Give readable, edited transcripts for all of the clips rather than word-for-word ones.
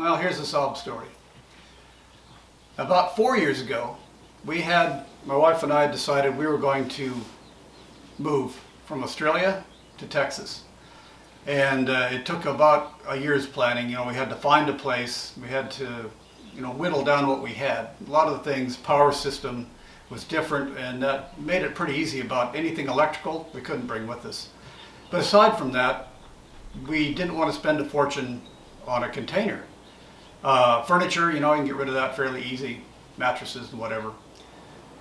Well, here's the sob story. About 4 years ago, my wife and I decided we were going to move from Australia to Texas. And it took about a year's planning. We had to find a place. We had to, whittle down what we had. A lot of the things, power system was different, and that made it pretty easy. About anything electrical, we couldn't bring with us. But aside from that, we didn't want to spend a fortune on a container. Furniture, you can get rid of that fairly easy. Mattresses and whatever.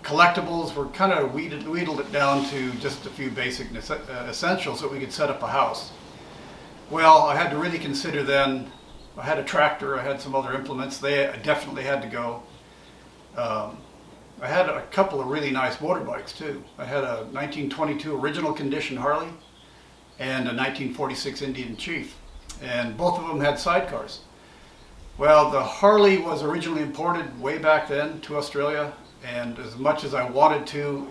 Collectibles, were kind of wheedled it down to just a few basic essentials that we could set up a house. Well, I had to really consider then. I had a tractor, I had some other implements. They definitely had to go. I had a couple of really nice motorbikes too. I had a 1922 original condition Harley and a 1946 Indian Chief, and both of them had sidecars. Well, the Harley was originally imported way back then to Australia, and as much as I wanted to,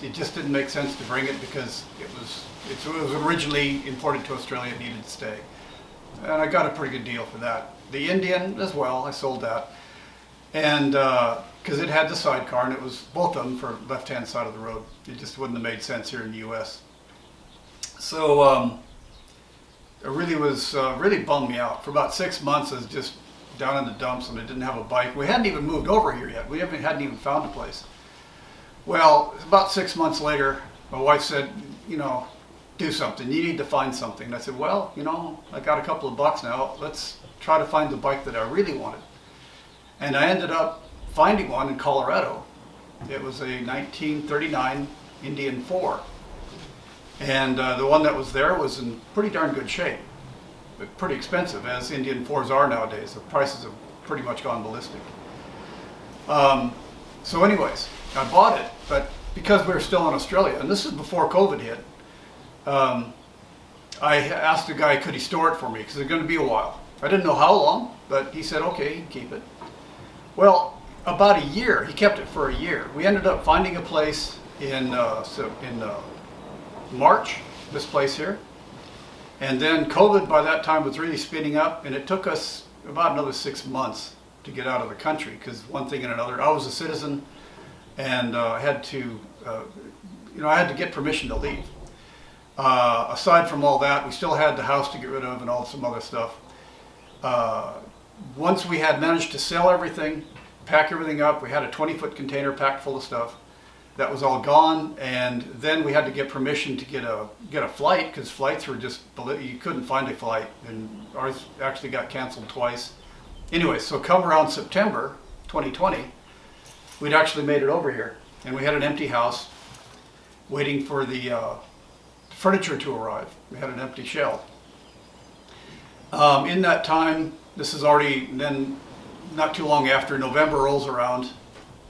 it just didn't make sense to bring it because it was originally imported to Australia. It needed to stay, and I got a pretty good deal for that. The Indian as well, I sold that, and because it had the sidecar, and it was both of them for left-hand side of the road. It just wouldn't have made sense here in the U.S. So it really was really bummed me out. For about 6 months, I was just down in the dumps, and I didn't have a bike. We hadn't even moved over here yet. We hadn't even found a place. Well, about 6 months later, my wife said, do something. You need to find something. And I said, well, I got a couple of bucks now. Let's try to find the bike that I really wanted. And I ended up finding one in Colorado. It was a 1939 Indian 4. And the one that was there was in pretty darn good shape, but pretty expensive, as Indian 4s are nowadays. The prices have pretty much gone ballistic. So anyways, I bought it, but because we were still in Australia, and this is before COVID hit, I asked the guy, could he store it for me, because it's going to be a while. I didn't know how long, but he said, okay, you can keep it. Well, about a year, he kept it for a year. We ended up finding a place in March, this place here. And then COVID by that time was really speeding up, and it took us about another 6 months to get out of the country, because one thing and another. I was a citizen, and I had to get permission to leave. Aside from all that, we still had the house to get rid of and some other stuff. Once we had managed to sell everything, pack everything up, we had a 20-foot container packed full of stuff. That was all gone, and then we had to get permission to get a flight, because flights were just, you couldn't find a flight, and ours actually got canceled twice. Anyway, so come around September 2020, we'd actually made it over here, and we had an empty house waiting for the furniture to arrive. We had an empty shell. In that time, this is already then not too long after November rolls around.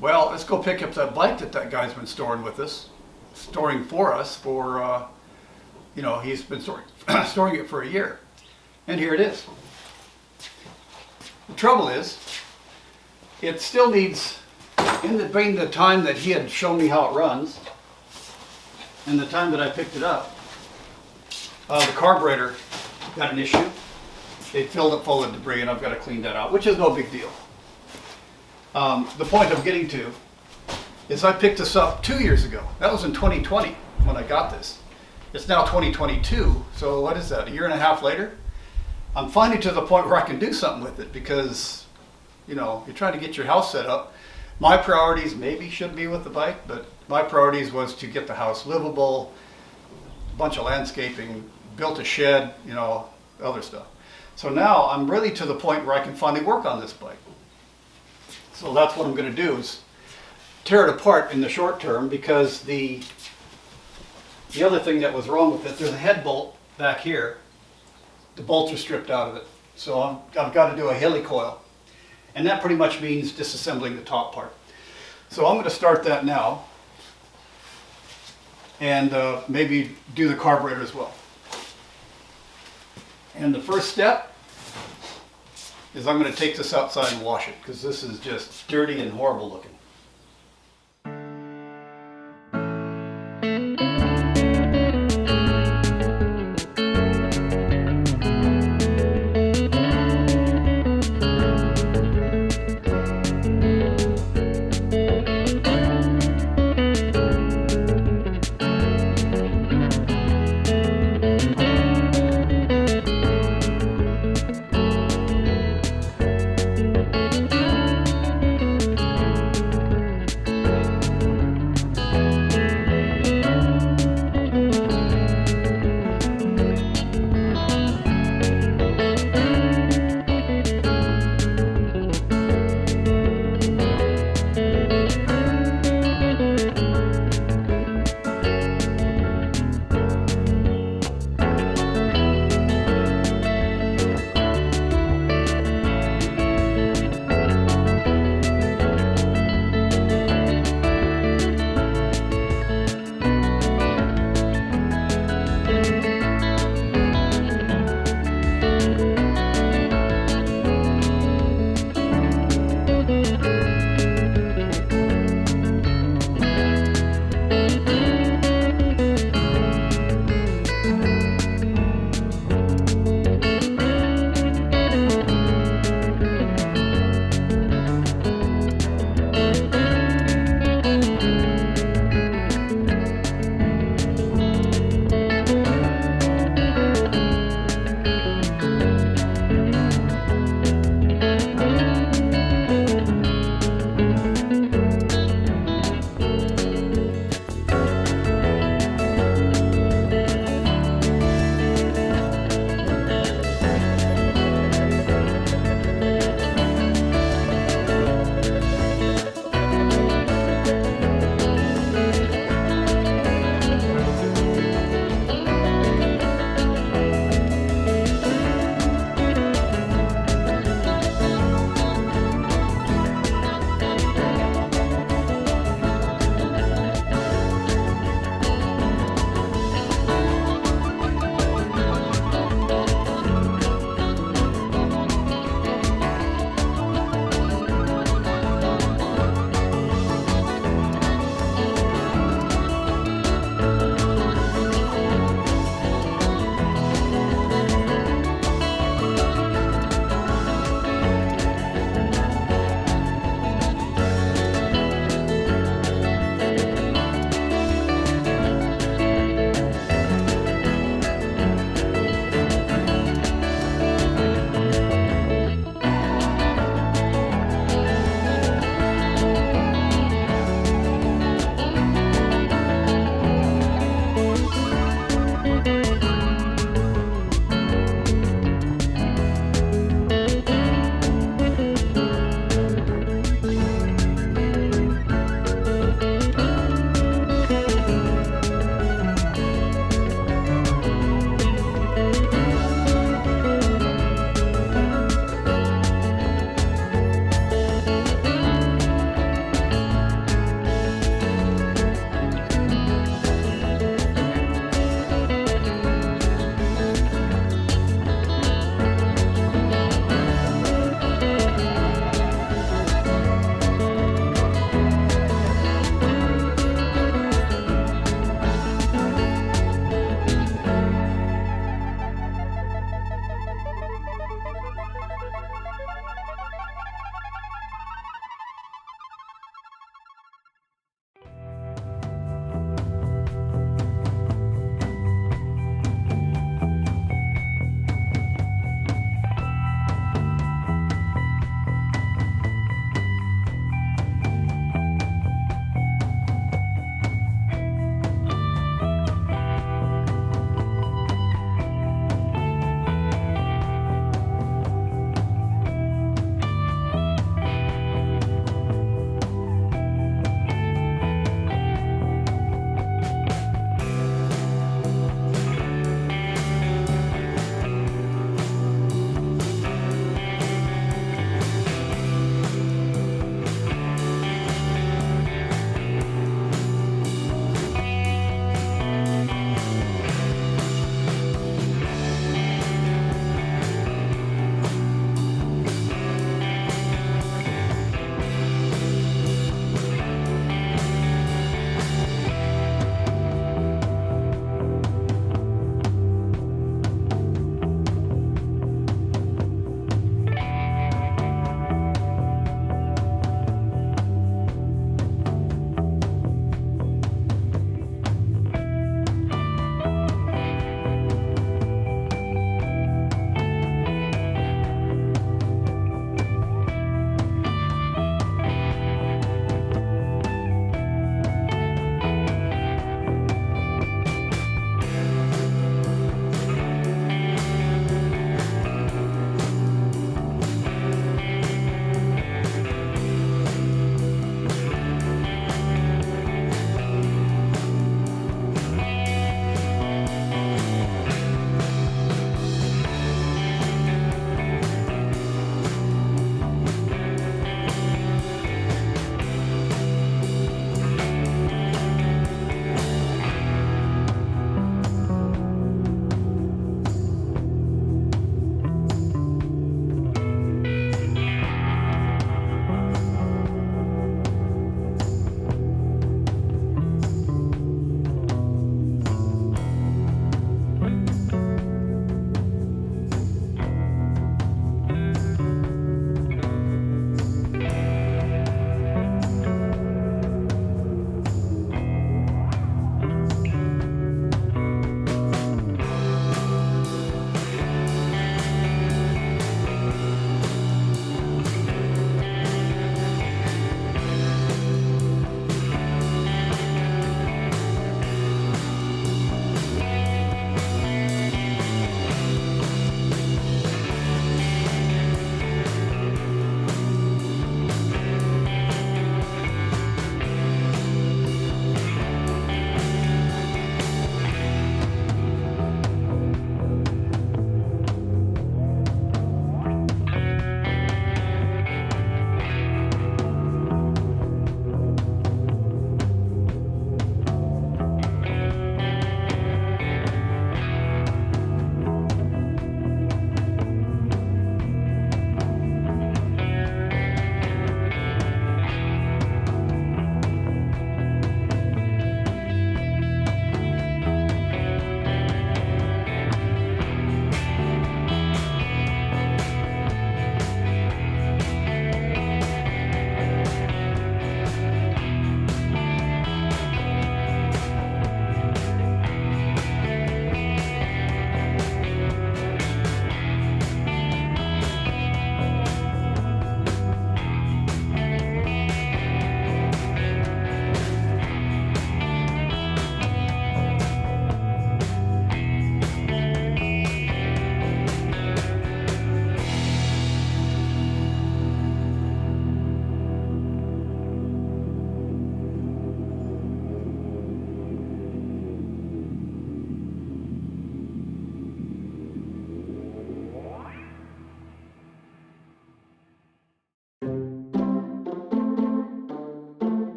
Well, let's go pick up that bike that guy's been storing for us for, he's been storing it for a year. And here it is. The trouble is, it still needs, between the time that he had shown me how it runs and the time that I picked it up, the carburetor got an issue. It filled it full of debris, and I've got to clean that out, which is no big deal. The point I'm getting to is I picked this up 2 years ago. That was in 2020 when I got this. It's now 2022, so what is that, a year and a half later? I'm finally to the point where I can do something with it, because, you're trying to get your house set up. My priorities maybe should be with the bike, but my priorities was to get the house livable, a bunch of landscaping, built a shed, other stuff. So now I'm really to the point where I can finally work on this bike. So that's what I'm going to do, is tear it apart in the short term, because the other thing that was wrong with it, there's a head bolt back here. The bolts are stripped out of it. So I've got to do a helicoil. And that pretty much means disassembling the top part. So I'm going to start that now, and maybe do the carburetor as well. And the first step is I'm going to take this outside and wash it, because this is just dirty and horrible looking.